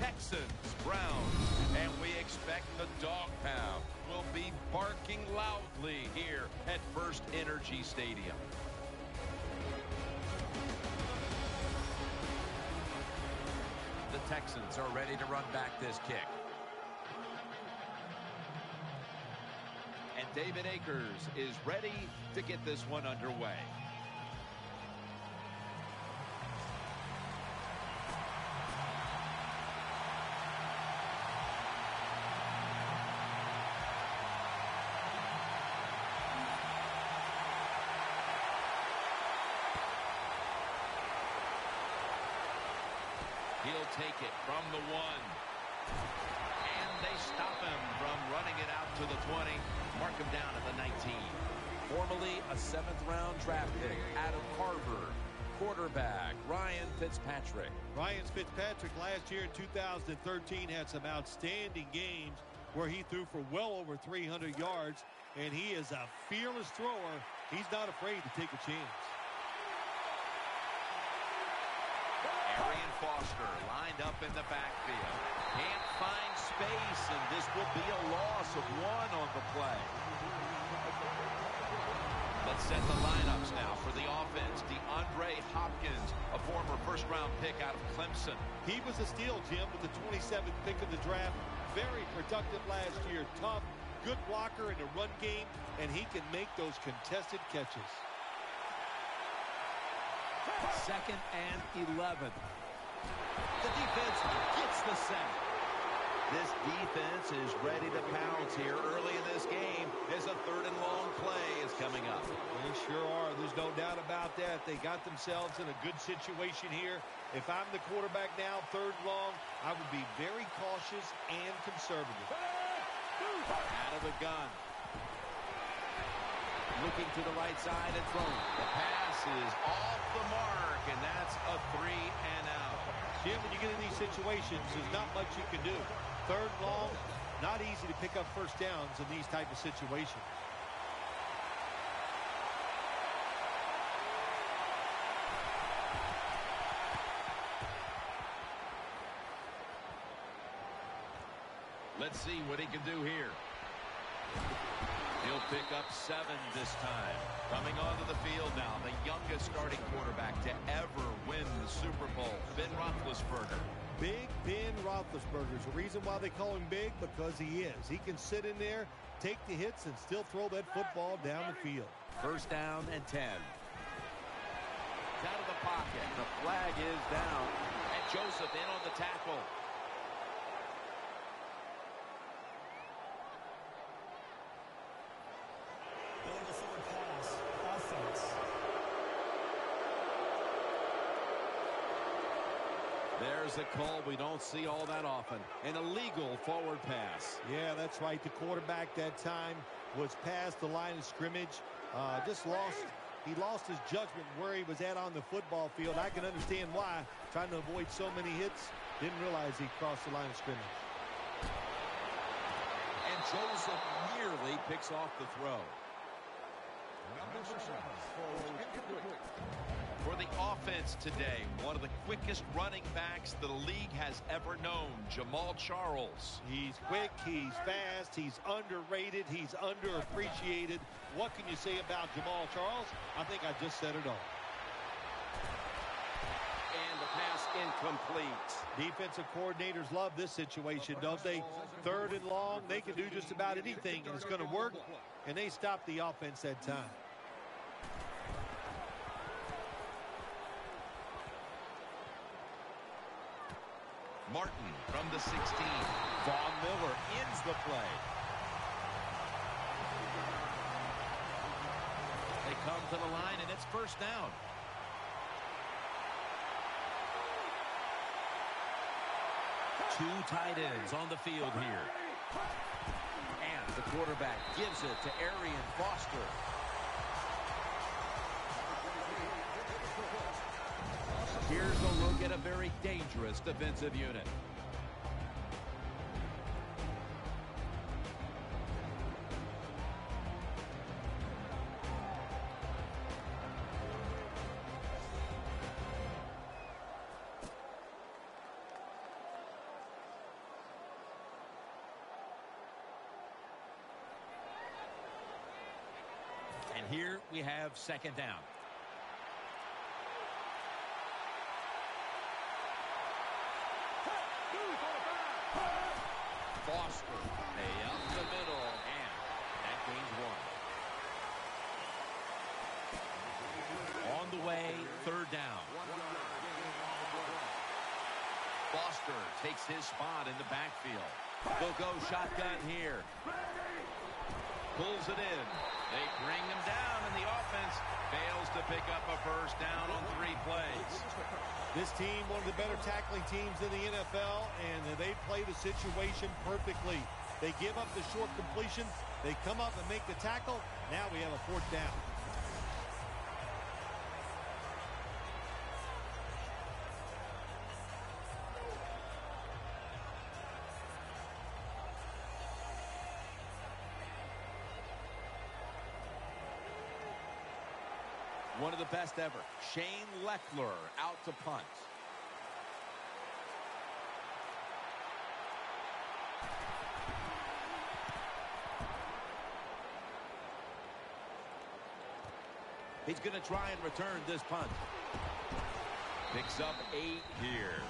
Texans, Browns, and we expect the dog pound will be barking loudly here at First Energy Stadium. The Texans are ready to run back this kick. And David Akers is ready to get this one underway. He'll take it from the 1. And they stop him from running it out to the 20. Mark him down at the 19. Formerly a 7th-round draft pick out of Harvard, quarterback Ryan Fitzpatrick. Ryan Fitzpatrick last year in 2013 had some outstanding games where he threw for well over 300 yards, and he is a fearless thrower. He's not afraid to take a chance. Foster lined up in the backfield. Can't find space, and this will be a loss of 1 on the play. Let's set the lineups now for the offense. DeAndre Hopkins, a former first-round pick out of Clemson. He was a steal, Jim, with the 27th pick of the draft. Very productive last year. Tough, good blocker in the run game, and he can make those contested catches. 2nd and 11. The defense gets the sack. This defense is ready to pounce here early in this game as a 3rd and long play is coming up. They sure are. There's no doubt about that. They got themselves in a good situation here. If I'm the quarterback now, 3rd and long, I would be very cautious and conservative. Out of the gun. Looking to the right side and throwing. The pass is off the mark, and that's a 3 and out. Jim, when you get in these situations, there's not much you can do. 3rd and long, not easy to pick up first downs in these type of situations. Let's see what he can do here. He'll pick up 7 this time. Coming onto the field now, the youngest starting quarterback to ever win the Super Bowl, Ben Roethlisberger. Big Ben Roethlisberger. The reason why they call him big, because he is. He can sit in there, take the hits, and still throw that football down the field. 1st down and 10. Out of the pocket. The flag is down. And Joseph in on the tackle. There's a call we don't see all that often. An illegal forward pass. Yeah, that's right. The quarterback that time was past the line of scrimmage. He lost his judgment where he was at on the football field. I can understand why. Trying to avoid so many hits. Didn't realize he crossed the line of scrimmage. And Joseph nearly picks off the throw. For the offense today, one of the quickest running backs the league has ever known, Jamal Charles. He's quick, he's fast, he's underrated, he's underappreciated. What can you say about Jamal Charles? I think I just said it all. And the pass incomplete. Defensive coordinators love this situation, don't they? 3rd and long, they can do just about anything, and it's going to work, and they stop the offense that time. Martin from the 16. Von Miller ends the play. They come to the line, and it's 1st down. Two tight ends on the field here. And the quarterback gives it to Arian Foster. Here's a look at a very dangerous defensive unit. Here we have second down. Foster, up the middle, and that gains one. On the way, third down. Foster takes his spot in the backfield. They'll go shotgun here. Pulls it in. They bring him down, and the offense fails to pick up a first down on 3 plays. This team, one of the better tackling teams in the NFL, and they play the situation perfectly. They give up the short completion. They come up and make the tackle. Now we have a fourth down. One of the best ever, Shane Lechler out to punt. He's going to try and return this punt. Picks up 8 here.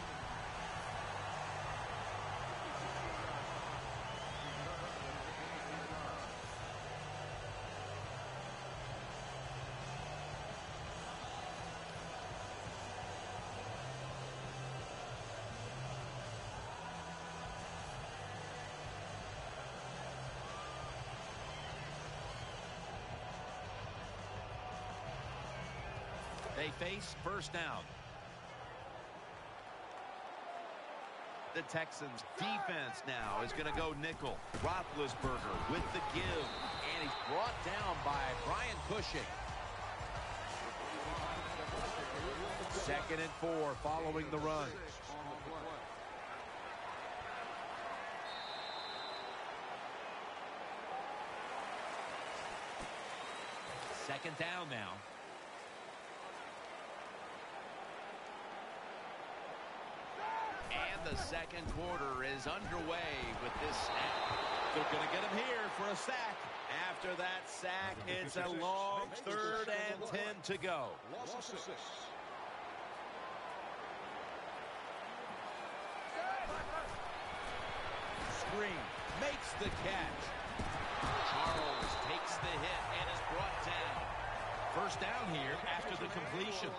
They face first down. The Texans defense now is going to go nickel. Roethlisberger with the give, and he's brought down by Brian Cushing. 2nd and 4 following the run. Second down now. And the second quarter is underway with this snap. They're going to get him here for a sack. After that sack, it's a long 3rd and 10 to go. Screen makes the catch. Charles takes the hit and is brought down. First down here after the completion.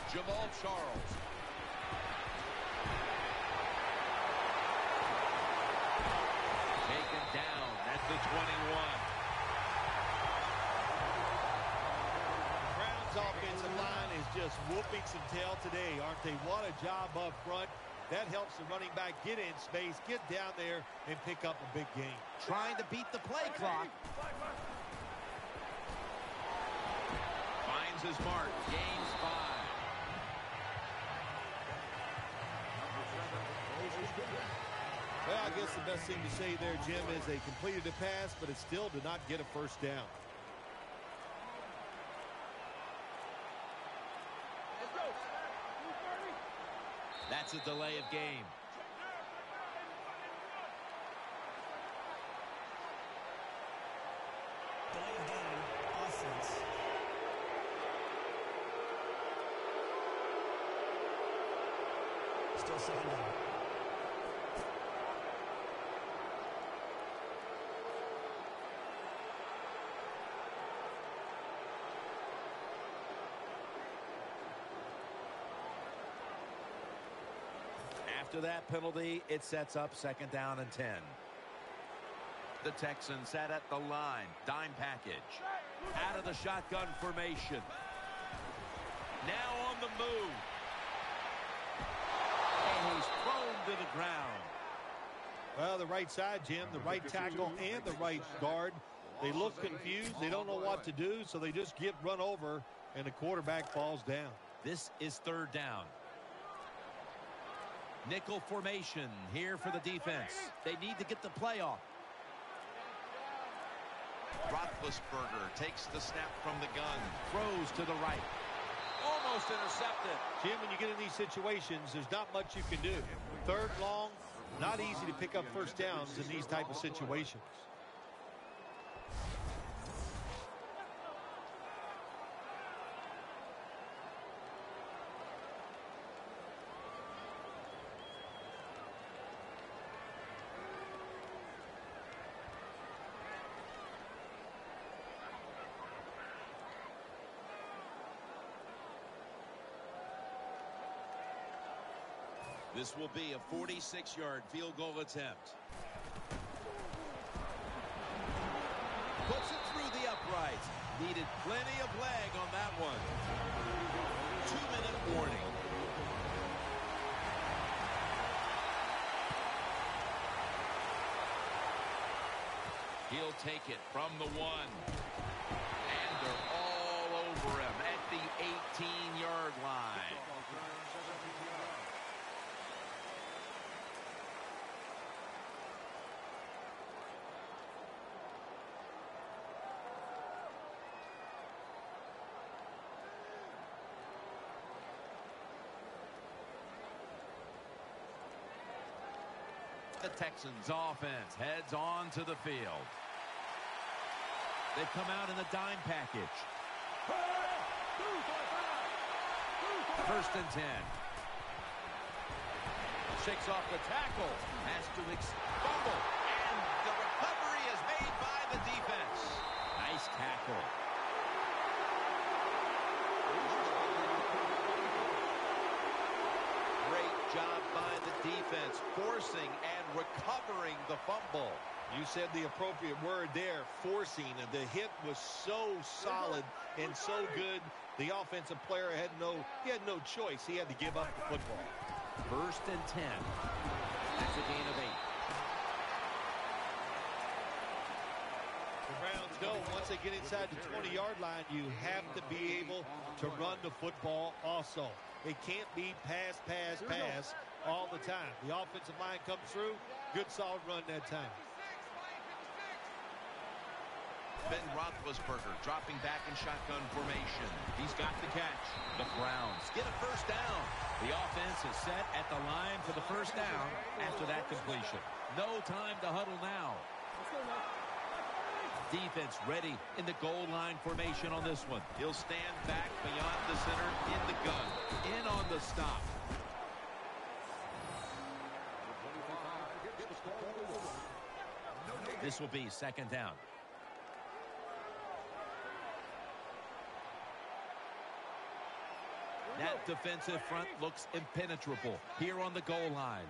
Jamal Charles. Taken down at the 21. Brown's offensive line is just whooping some tail today, aren't they? What a job up front. That helps the running back get in space, get down there, and pick up a big gain. Trying to beat the play clock. Finds his mark. Gains 5. Well, I guess the best thing to say there, Jim, is they completed the pass, but it still did not get a first down. That's a delay of game. Delay of game, offense. Still second down. After that penalty, it sets up 2nd down and 10. The Texans sat at the line. Dime package. Out of the shotgun formation. Now on the move. And he's thrown to the ground. Well, the right side, Jim, the right tackle and the right guard. They look confused. They don't know what to do, so they just get run over, and the quarterback falls down. This is 3rd down. Nickel formation here for the defense. They need to get the play off. Roethlisberger takes the snap from the gun. Throws to the right. Almost intercepted. Jim, when you get in these situations, there's not much you can do. 3rd long, Not easy to pick up first downs in these type of situations. This will be a 46-yard field goal attempt. Puts it through the uprights. Needed plenty of leg on that one. 2-minute warning. He'll take it from the 1. And they're all over him at the 18-yard line. The Texans offense heads on to the field. They've come out in the dime package. 1st and 10. Shakes off the tackle. Has to fumble. And the recovery is made by the defense. Nice tackle. Great job by the defense, forcing and recovering the fumble. You said the appropriate word there, forcing. The hit was so solid and so good. The offensive player had no choice. He had to give up the football. 1st and 10. That's a gain of 8. The Browns know once they get inside the 20-yard line, you have to be able to run the football also. It can't be pass, pass, pass all the time. The offensive line comes through. Good, solid run that time. Ben Roethlisberger dropping back in shotgun formation. He's got the catch. The Browns get a 1st down. The offense is set at the line for the 1st down after that completion. No time to huddle now. Defense ready in the goal line formation on this one. He'll stand back beyond the center in the gun. In on the stop. This will be 2nd down. That defensive front looks impenetrable here on the goal line.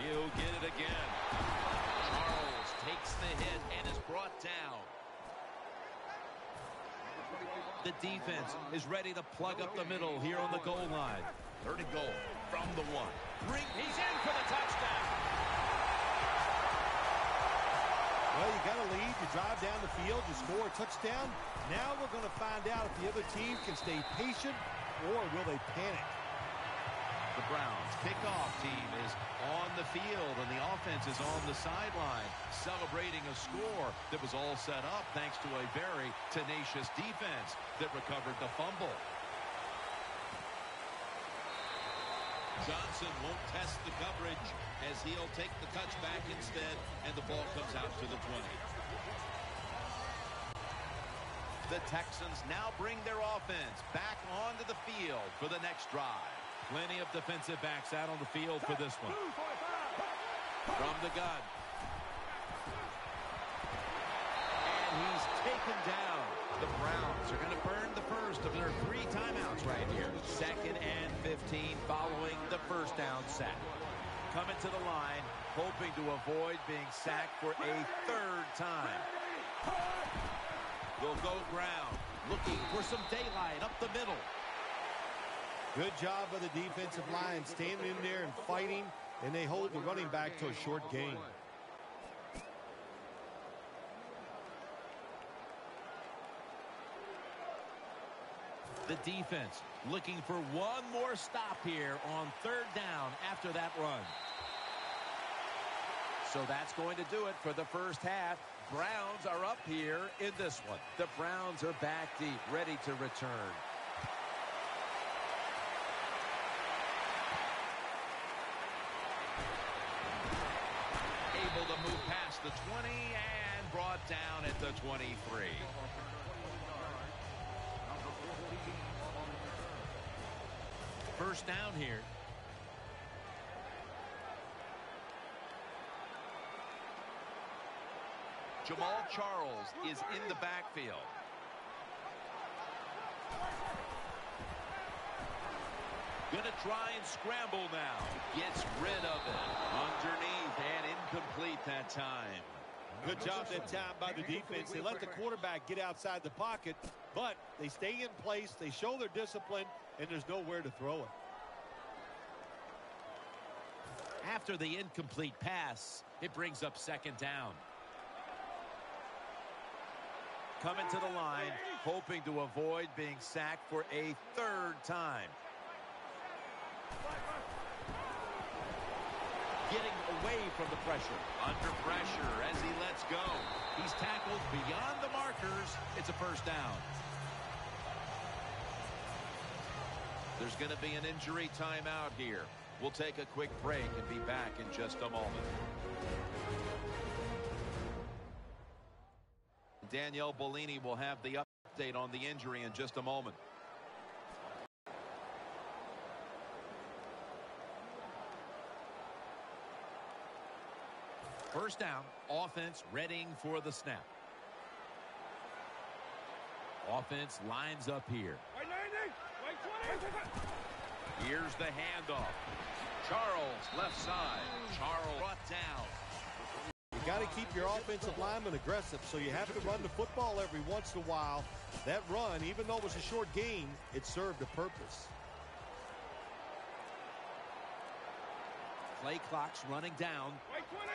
He'll get it again. Charles takes the hit and is brought down. The defense is ready to plug up the middle here on the goal line. 3rd and goal from the 1. He's in for the touchdown. Well, you got a lead. You drive down the field. You score a touchdown. Now we're going to find out if the other team can stay patient or will they panic. The Browns kickoff team is on the field, and the offense is on the sideline celebrating a score that was all set up thanks to a very tenacious defense that recovered the fumble. Johnson won't test the coverage as he'll take the touchback instead, and the ball comes out to the 20. The Texans now bring their offense back onto the field for the next drive. Plenty of defensive backs out on the field for this one. From the gun. And he's taken down. The Browns are going to burn the first of their 3 timeouts right here. 2nd and 15 following the 1st down sack. Coming to the line, hoping to avoid being sacked for a 3rd time. They'll go ground, looking for some daylight up the middle. Good job by the defensive line, standing in there and fighting, and they hold the running back to a short gain. The defense looking for one more stop here on 3rd down after that run. So that's going to do it for the 1st half. Browns are up here in this one. The Browns are back deep, ready to return. past the 20 and brought down at the 23. First down here. Jamal Charles is in the backfield. Gonna try and scramble now. Gets rid of it. Underneath and incomplete that time. Good job that time by the defense. They let the quarterback get outside the pocket, but they stay in place, they show their discipline, and there's nowhere to throw it. After the incomplete pass, it brings up second down. Coming to the line, hoping to avoid being sacked for a third time. Getting away from the pressure. Under pressure as he lets go. He's tackled beyond the markers. It's a first down. There's going to be an injury timeout here. We'll take a quick break and be back in just a moment. Danielle Bellini will have the update on the injury in just a moment. First down, offense readying for the snap. Offense lines up here. Here's the handoff. Charles left side. Charles brought down. You got to keep your offensive lineman aggressive, so you have to run the football every once in a while. That run, even though it was a short game, it served a purpose. Play clock's running down.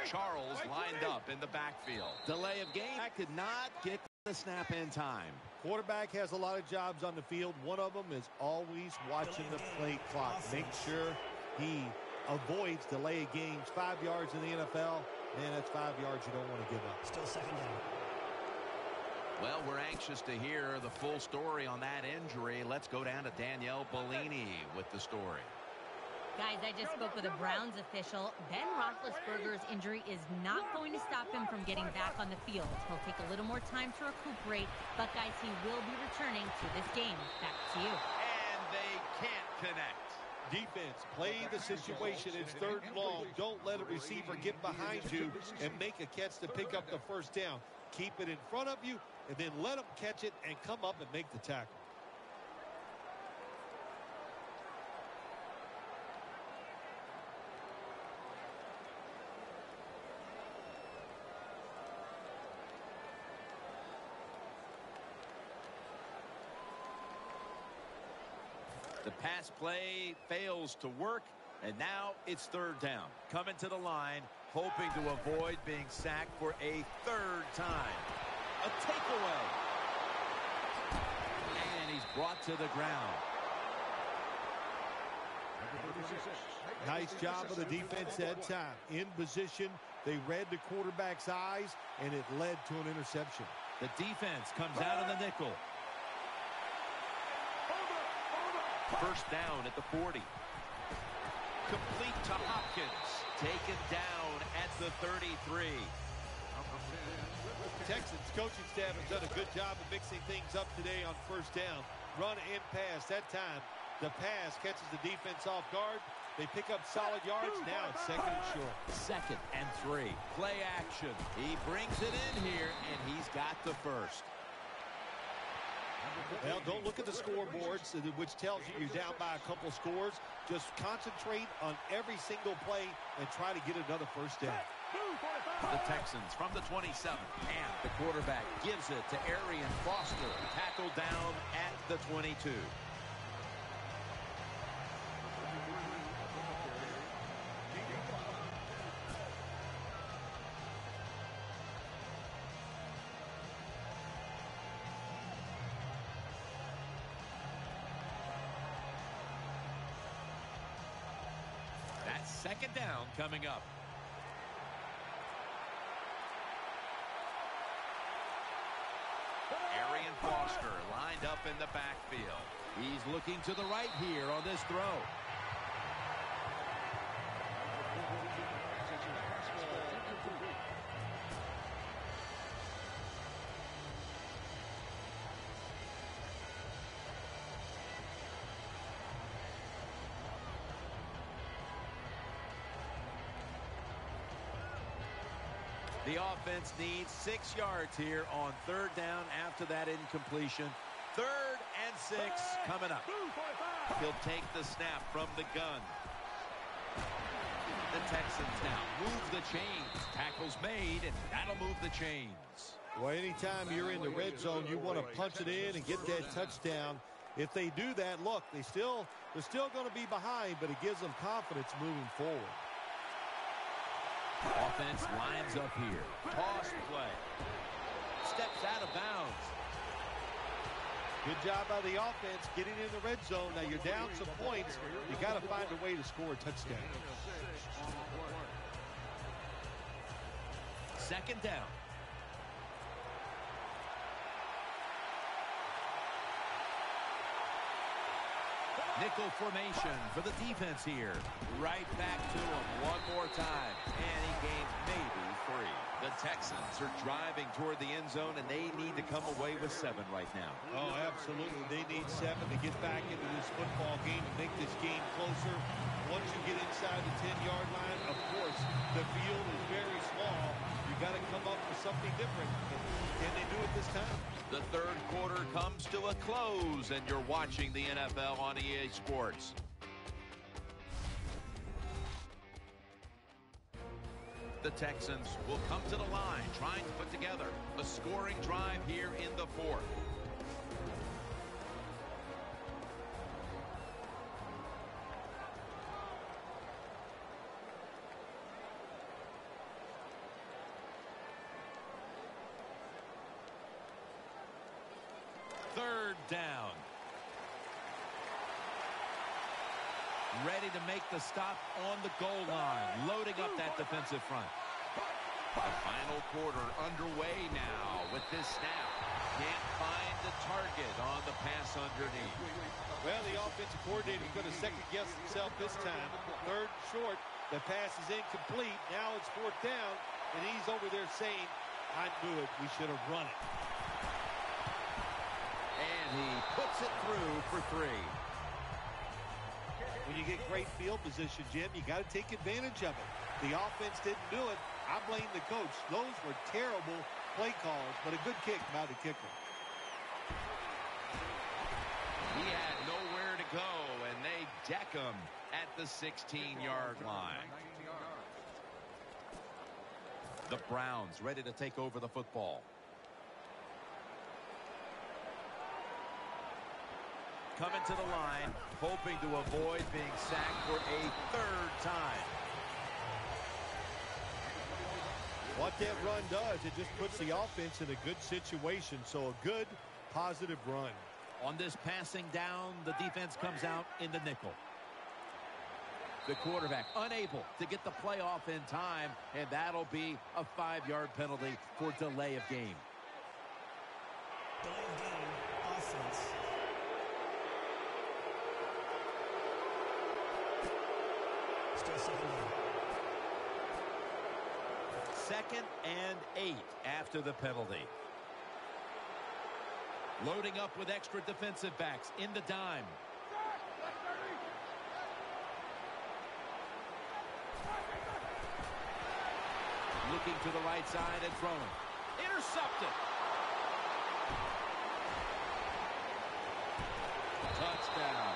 Charles lined up in the backfield. Delay of game. Could not get the snap in time. Quarterback has a lot of jobs on the field. One of them is always watching the play clock. Make sure he avoids delay of games. 5 yards in the NFL, man, that's 5 yards you don't want to give up. Still second down. Well, we're anxious to hear the full story on that injury. Let's go down to Danielle Bellini with the story. Guys, I just spoke with a Browns official. Ben Roethlisberger's injury is not going to stop him from getting back on the field. He'll take a little more time to recuperate, but guys, he will be returning to this game. Back to you. And they can't connect. Defense, play the situation. It's third and long. Don't let a receiver get behind you and make a catch to pick up the first down. Keep it in front of you, and then let them catch it and come up and make the tackle. The pass play fails to work, and now it's third down. Coming to the line, hoping to avoid being sacked for a third time. A takeaway. And he's brought to the ground. Nice job of the defense that time. In position, they read the quarterback's eyes, and it led to an interception. The defense comes out of the nickel. First down at the 40. Complete to Hopkins. Taken down at the 33. Texans coaching staff has done a good job of mixing things up today on first down. Run and pass. That time, the pass catches the defense off guard. They pick up solid yards. Now it's second and short. 2nd and 3. Play action. He brings it in here, and he's got the first. Well, don't look at the scoreboards, which tells you you're down by a couple scores. Just concentrate on every single play and try to get another first down. The Texans from the 27. And the quarterback gives it to Arian Foster. Tackled down at the 22. Second down coming up. Arian Foster lined up in the backfield. He's looking to the right here on this throw. The offense needs 6 yards here on 3rd down after that incompletion. 3rd and 6 coming up. He'll take the snap from the gun. The Texans now move the chains. Tackles made, and that'll move the chains. Well, anytime you're in the red zone, you want to punch it in and get that touchdown. If they do that, look, they're still going to be behind, but it gives them confidence moving forward. Offense lines up here. Toss play. Steps out of bounds. Good job by the offense getting in the red zone. Now you're down some points. You got to find a way to score a touchdown. 2nd down. Nickel formation for the defense here. Right back to him one more time. And he gained maybe 3. The Texans are driving toward the end zone, and they need to come away with 7 right now. Oh, absolutely. They need 7 to get back into this football game and make this game closer. Once you get inside the 10-yard line, of course, the field is very small. You got to come up with something different. Can they do it this time? The 3rd quarter comes to a close, and you're watching the NFL on EA Sports. The Texans will come to the line, trying to put together a scoring drive here in the 4th. Down. Ready to make the stop on the goal line. Loading up that defensive front. The final quarter underway now with this snap. Can't find the target on the pass underneath. Well, the offensive coordinator is going to second-guess himself this time. 3rd short. The pass is incomplete. Now it's 4th down, and he's over there saying, I knew it. We should have run it. And he puts it through for 3. When you get great field position, Jim, you got to take advantage of it. The offense didn't do it. I blame the coach. Those were terrible play calls, but a good kick by the kicker. He had nowhere to go, and they deck him at the 16-yard line. The Browns ready to take over the football. Coming to the line, hoping to avoid being sacked for a 3rd time. What that run does, it just puts the offense in a good situation. So a good, positive run. On this passing down, the defense comes out in the nickel. The quarterback unable to get the play off in time, and that'll be a 5-yard penalty for delay of game. Delay of game, offense. Still 2nd down. 2nd and 8 after the penalty. Loading up with extra defensive backs in the dime. Looking to the right side and throwing. Intercepted. Touchdown.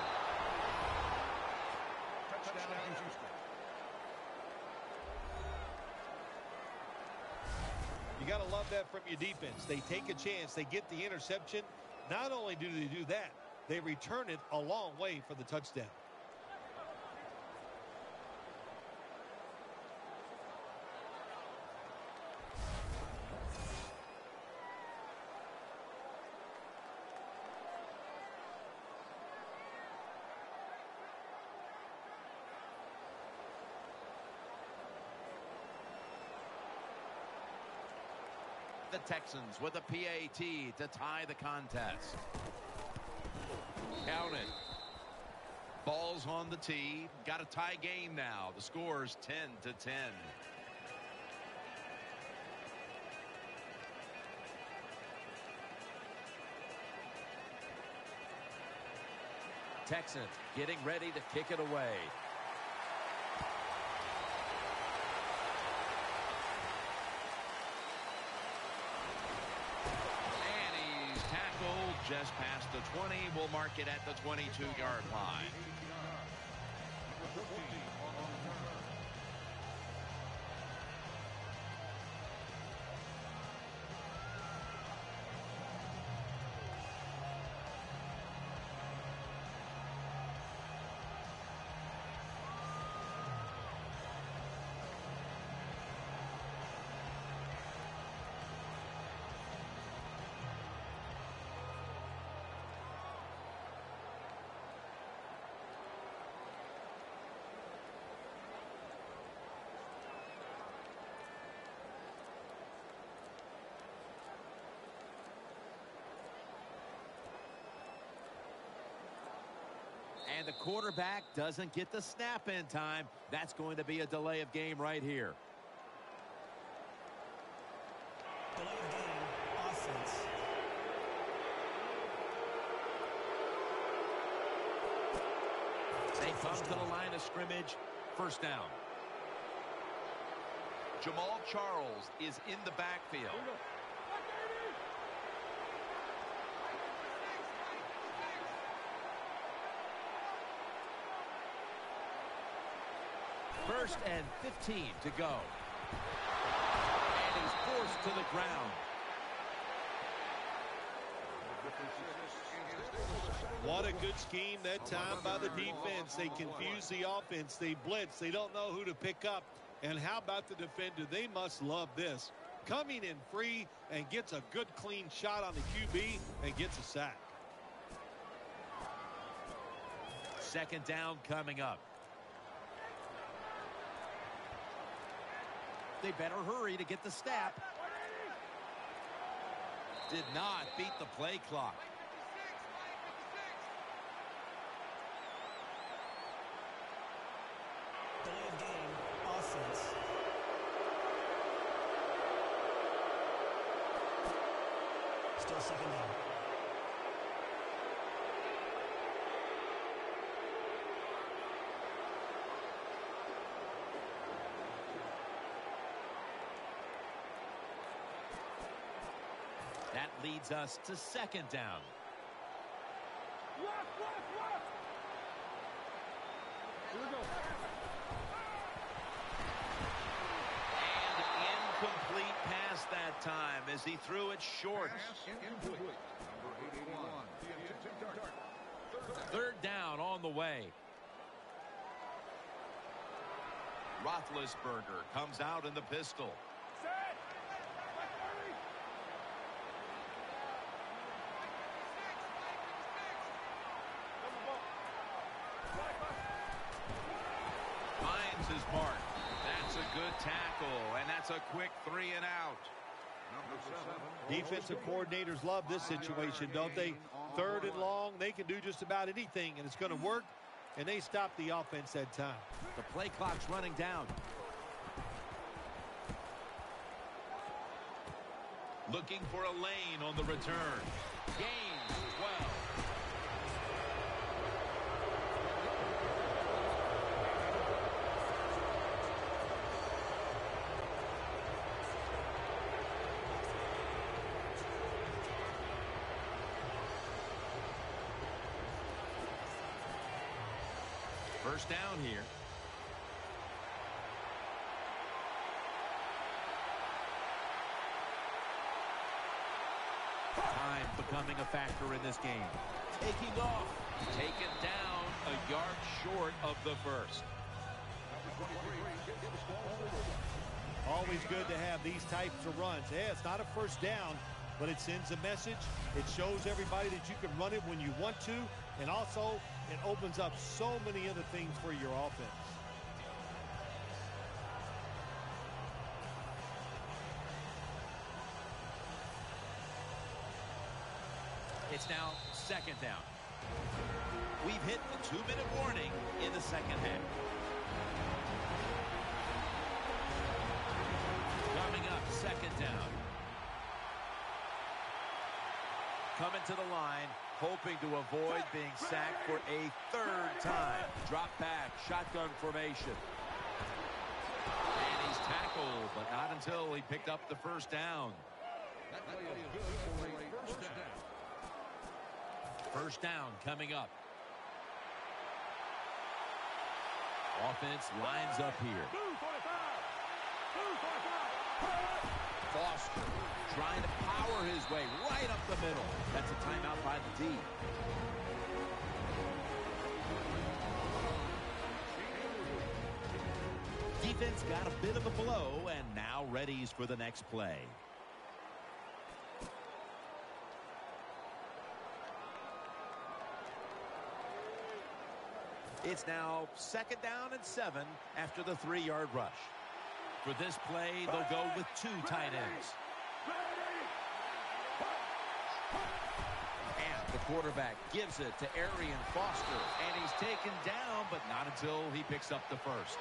You got to love that from your defense. They take a chance. They get the interception. Not only do they do that, they return it a long way for the touchdown. The Texans with a PAT to tie the contest. Count it. Ball's on the tee. Got a tie game now. The score's 10-10. Texans getting ready to kick it away. just past the 20. We'll mark it at the 22-yard line. And the quarterback doesn't get the snap in time. That's going to be a delay of game right here. Delay of game, offense. They come to the line of scrimmage. First down. Jamal Charles is in the backfield. First and 15 to go. And he's forced to the ground. What a good scheme that time by the defense. They confuse the offense. They blitz. They don't know who to pick up. And how about the defender? They must love this. Coming in free and gets a good clean shot on the QB and gets a sack. Second down coming up. They better hurry to get the snap. Did not beat the play clock. Delay of game, offense. Still second down. That leads us to second down. And incomplete pass that time as he threw it short. Third down on the way. Roethlisberger comes out in the pistol. Finds his mark. That's a good tackle, and that's a quick 3 and out. Defensive coordinators love this situation, don't they? Third and long, they can do just about anything, and it's going to work, and they stop the offense that time. The play clock's running down. Looking for a lane on the return. Gains 12. First down here. Time becoming a factor in this game. Taking off. Taken down a yard short of the first. Always good to have these types of runs. Yeah, it's not a first down, but it sends a message. It shows everybody that you can run it when you want to, and also it opens up so many other things for your offense. It's now second down. We've hit the 2-minute warning in the second half. Coming up, second down. Coming to the line, hoping to avoid being sacked for a third time. Drop back, shotgun formation. And he's tackled, but not until he picked up the first down. First down coming up. Offense lines up here. Foster trying to power his way right up the middle. That's a timeout by the D. Defense got a bit of a blow and now readies for the next play. It's now 2nd down and 7 after the 3-yard rush. For this play, they'll go with 2 tight ends. And the quarterback gives it to Arian Foster. And he's taken down, but not until he picks up the first.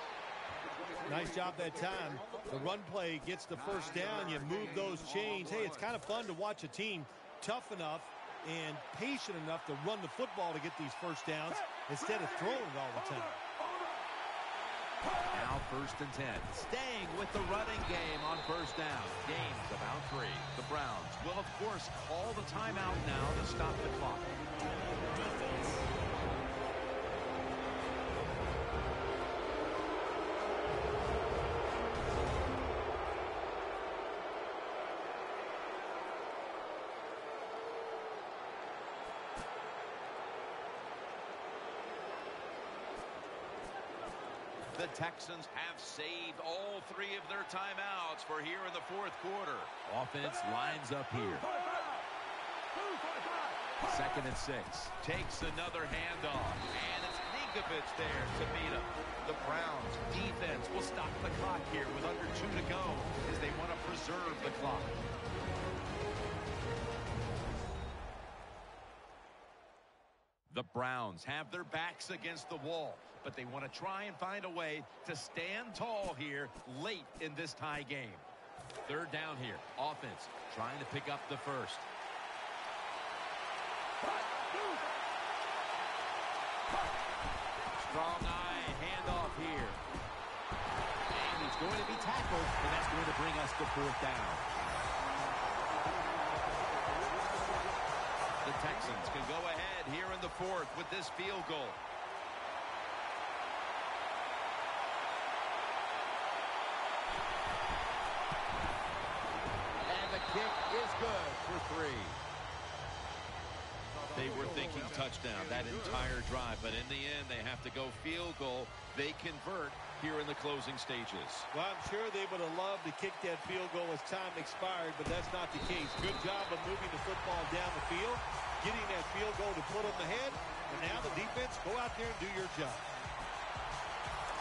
Nice job that time. The run play gets the first down. You move those chains. Hey, it's kind of fun to watch a team tough enough and patient enough to run the football to get these first downs instead of throwing it all the time. Now 1st and 10. Staying with the running game on first down. Game's about 3. The Browns will, of course, call the timeout now to stop the clock. The Texans have saved all 3 of their timeouts for here in the 4th quarter. Offense lines up here. 2nd and 6. Takes another handoff. And it's Ninkovich there to beat him. The Browns defense will stop the clock here with under 2 to go as they want to preserve the clock. The Browns have their backs against the wall, but they want to try and find a way to stand tall here late in this tie game. 3rd down here. Offense trying to pick up the first. Strong eye handoff here. And he's going to be tackled, and that's going to bring us to 4th down. The Texans can go ahead here in the 4th with this field goal. And the kick is good for 3. They were thinking touchdown that entire drive, but in the end, they have to go field goal. They convert here in the closing stages. Well, I'm sure they would have loved to kick that field goal as time expired, but that's not the case. Good job of moving the football down the field, getting that field goal to put them ahead, and now the defense, go out there and do your job.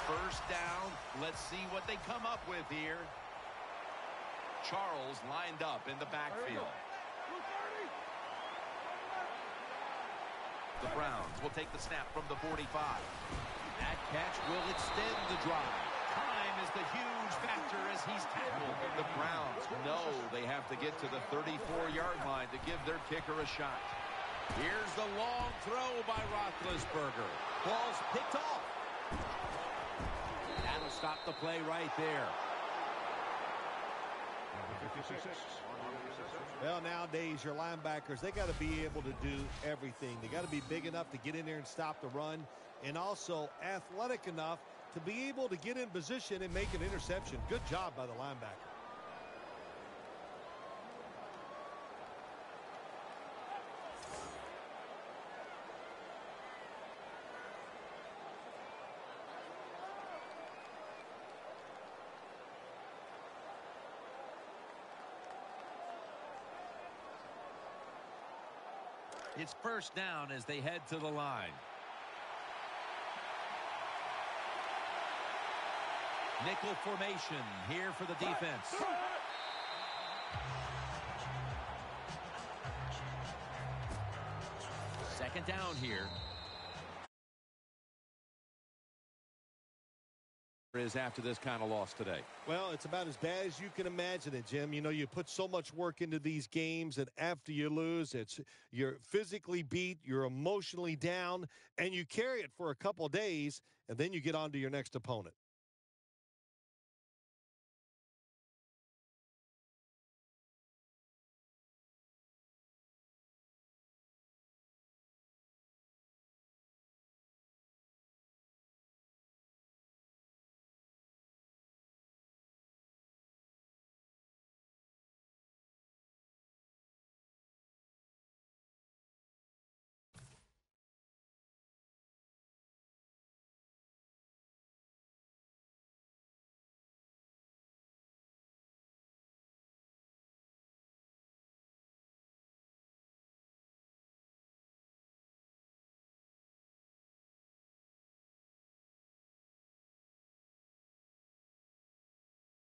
First down. Let's see what they come up with here. Charles lined up in the backfield. The Browns will take the snap from the 45. That catch will extend the drive. Time is the huge factor as he's tackled. The Browns know they have to get to the 34-yard line to give their kicker a shot. Here's the long throw by Roethlisberger. Ball's picked off. That'll stop the play right there. Well, nowadays, your linebackers, they got to be able to do everything. They got to be big enough to get in there and stop the run, and also athletic enough to be able to get in position and make an interception. Good job by the linebacker. It's first down as they head to the line. Nickel formation here for the defense. Second down here. Is after this kind of loss today. Well, it's about as bad as you can imagine it, Jim. You know, you put so much work into these games, and after you lose, you're physically beat, you're emotionally down, and you carry it for a couple of days, and then you get on to your next opponent.